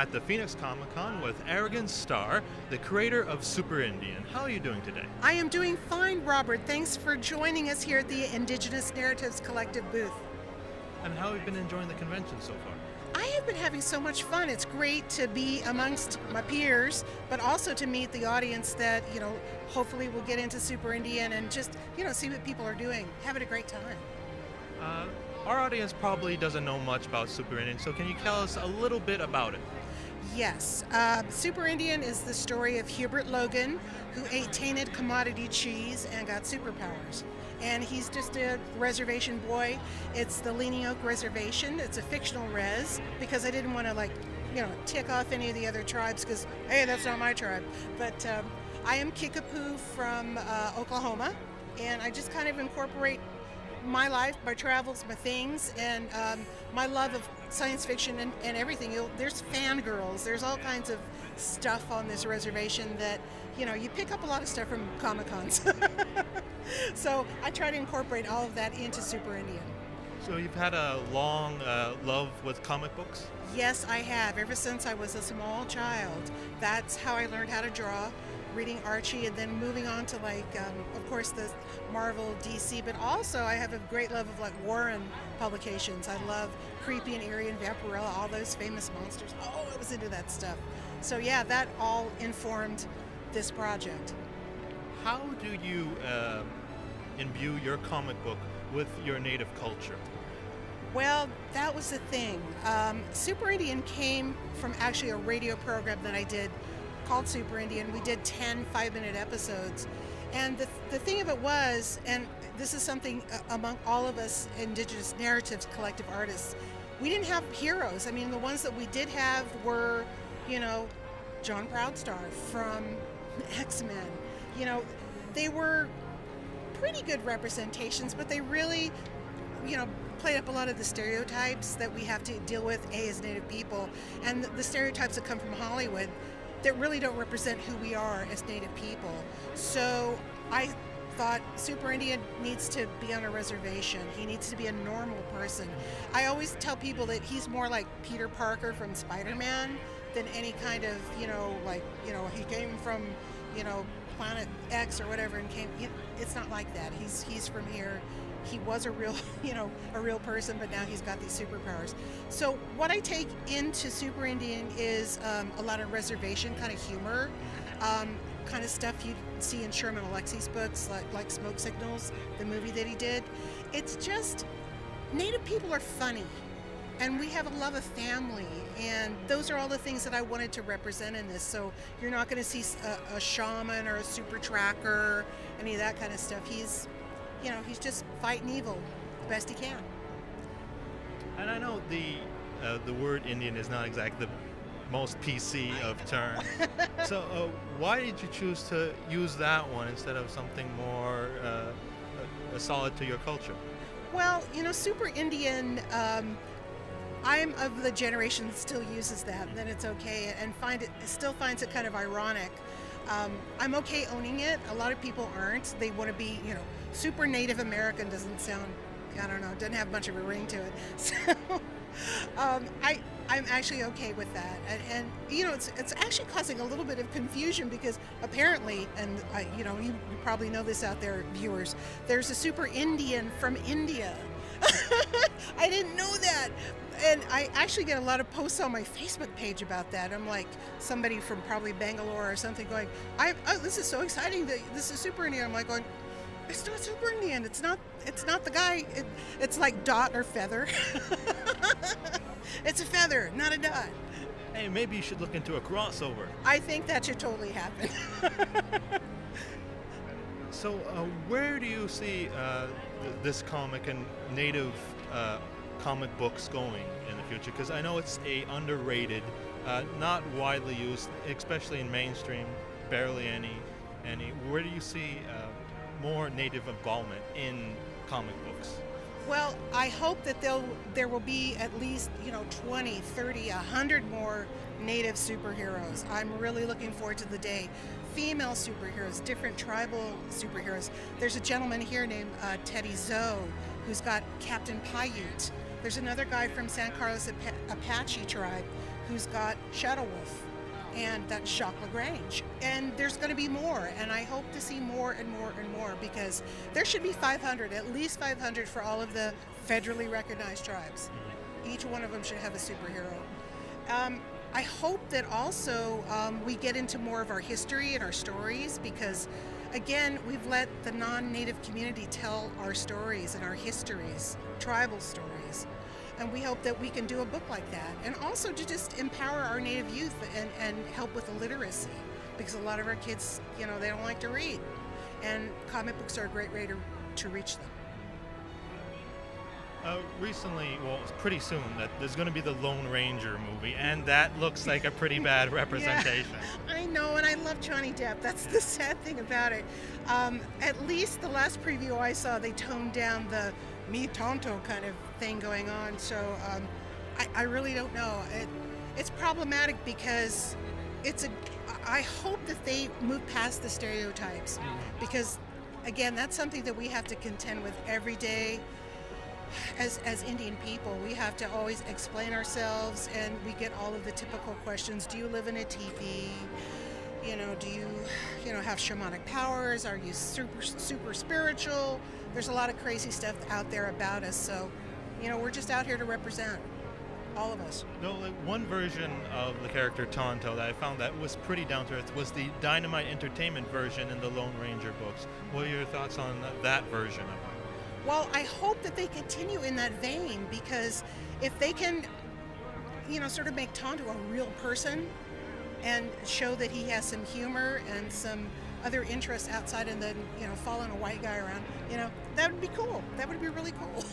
at the Phoenix Comic-Con with Arigon Starr, the creator of Super Indian. How are you doing today? I am doing fine, Robert. Thanks for joining us here at the Indigenous Narratives Collective booth. And how have you been enjoying the convention so far? I have been having so much fun. It's great to be amongst my peers, but also to meet the audience that, hopefully will get into Super Indian and just, see what people are doing. Having a great time. Our audience probably doesn't know much about Super Indian, so can you tell us a little bit about it? Yes. Super Indian is the story of Hubert Logan, who ate tainted commodity cheese and got superpowers. And he's just a reservation boy. It's the Leaning Oak Reservation. It's a fictional res because I didn't want to tick off any of the other tribes because, hey, that's not my tribe. But I am Kickapoo from Oklahoma, and I just kind of incorporate my life, my travels, my things, and my love of science fiction and everything. There's fangirls, there's all kinds of stuff on this reservation that, you pick up a lot of stuff from Comic-Cons. So I try to incorporate all of that into Super Indian. So you've had a long love with comic books? Yes, I have. Ever since I was a small child. That's how I learned how to draw, reading Archie and then moving on to of course the Marvel, DC, but also I have a great love of Warren publications. I love Creepy and Eerie and Vampirella, all those famous monsters. Oh, I was into that stuff. So yeah, that all informed this project. How do you imbue your comic book with your native culture? Well, that was the thing. Super Indian came from actually a radio program that I did called Super Indian. We did 10 5-minute episodes. And the thing of it was, and this is something among all of us Indigenous Narratives collective artists, we didn't have heroes. I mean, the ones that we did have were, John Proudstar from X-Men. They were pretty good representations, but they really, played up a lot of the stereotypes that we have to deal with, as Native people, and the stereotypes that come from Hollywood that really don't represent who we are as Native people. So I thought Super Indian needs to be on a reservation. He needs to be a normal person. I always tell people that he's more like Peter Parker from Spider-Man than any kind of, he came from, Planet X or whatever and came. It's not like that. He's from here. He was a real, a real person, but now he's got these superpowers. So what I take into Super Indian is a lot of reservation kind of humor, kind of stuff you see in Sherman Alexi's books, like Smoke Signals, the movie that he did. It's just, Native people are funny, and we have a love of family, and those are all the things that I wanted to represent in this. So you're not going to see a shaman or a super tracker, any of that kind of stuff. He's just fighting evil the best he can. And I know the word Indian is not exactly the most PC of terms. So why did you choose to use that one instead of something more solid to your culture? Well, Super Indian, I'm of the generation that still uses that, and then it's okay, and still finds it kind of ironic. I'm okay owning it. A lot of people aren't. They want to be, super Native American doesn't sound, I don't know, doesn't have much of a ring to it. So I'm actually okay with that. And it's actually causing a little bit of confusion because apparently, and you probably know this out there, viewers, there's a Super Indian from India. I didn't know that. And I actually get a lot of posts on my Facebook page about that. I'm like somebody from probably Bangalore or something going, this is so exciting that this is Super Indian. I'm like going, it's not Super Indian. It's not the guy. It's like dot or feather. It's a feather, not a dot. Hey, maybe you should look into a crossover. I think that should totally happen. So where do you see this comic and Native comic books going in the future? Because I know it's a underrated, not widely used, especially in mainstream, barely any. Where do you see more Native involvement in comic books? Well, I hope that there will be at least 20, 30, 100 more Native superheroes. I'm really looking forward to the day. Female superheroes, different tribal superheroes. There's a gentleman here named Teddy Zoe who's got Captain Paiute. There's another guy from San Carlos Apache tribe who's got Shadow Wolf, and that's Jacques Lagrange. And there's going to be more, and I hope to see more and more and more, because there should be 500, at least 500 for all of the federally recognized tribes. Each one of them should have a superhero. I hope that also we get into more of our history and our stories, because again, we've let the non-native community tell our stories and our histories, tribal stories. And we hope that we can do a book like that. And also to just empower our native youth and help with the literacy, because a lot of our kids, they don't like to read. And comic books are a great way to reach them. Recently, well, pretty soon, that there's going to be the Lone Ranger movie, and that looks like a pretty bad representation. Yeah, I know, and I love Johnny Depp. That's the sad thing about it. At least the last preview I saw, they toned down the me Tonto kind of thing going on. So I really don't know. It's problematic because I hope that they move past the stereotypes, because again, that's something that we have to contend with every day. As Indian people, we have to always explain ourselves, and we get all of the typical questions. Do you live in a teepee? Do you have shamanic powers? Are you super spiritual? There's a lot of crazy stuff out there about us, so we're just out here to represent all of us. No, like one version of the character Tonto that I found that was pretty down to earth was the Dynamite Entertainment version in the Lone Ranger books. What are your thoughts on that version of it? Well, I hope that they continue in that vein, because if they can, sort of make Tonto a real person and show that he has some humor and some other interests outside of the, following a white guy around, that would be cool. That would be really cool.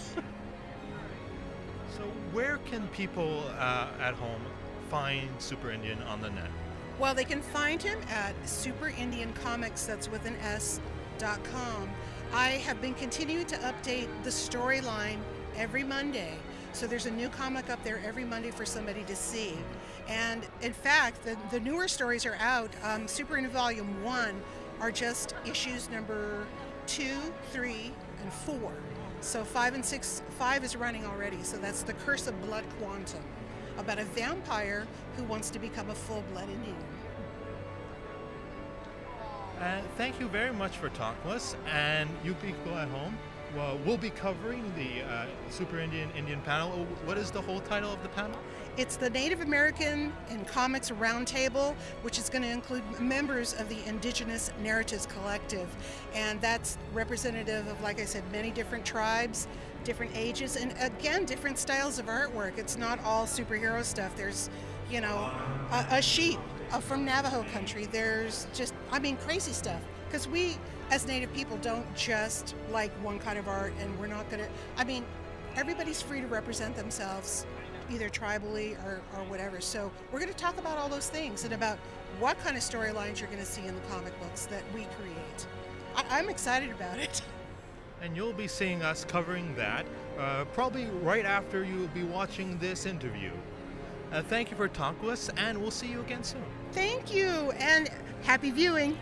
So where can people at home find Super Indian on the net? Well, they can find him at superindiancomics, that's with an S.com. I have been continuing to update the storyline every Monday. So there's a new comic up there every Monday for somebody to see. And in fact, the newer stories are out. Super Indian Volume 1 are just issues number 2, 3, and 4. So 5 and 6, 5 is running already. So that's The Curse of Blood Quantum, about a vampire who wants to become a full-blood Indian. Thank you very much for talking with us, and you people at home, well, we'll be covering the Super Indian panel. What is the whole title of the panel? It's the Native American and Comics Roundtable, which is going to include members of the Indigenous Narratives Collective, and that's representative of, like I said, many different tribes, different ages, and again, different styles of artwork. It's not all superhero stuff. There's, a sheep from Navajo country. There's just, crazy stuff. Because we, as Native people, don't just like one kind of art, and we're not going to, everybody's free to represent themselves, either tribally or whatever. So we're going to talk about all those things and about what kind of storylines you're going to see in the comic books that we create. I'm excited about it. And you'll be seeing us covering that probably right after you'll be watching this interview. Thank you for talking with us, and we'll see you again soon. Thank you, and happy viewing.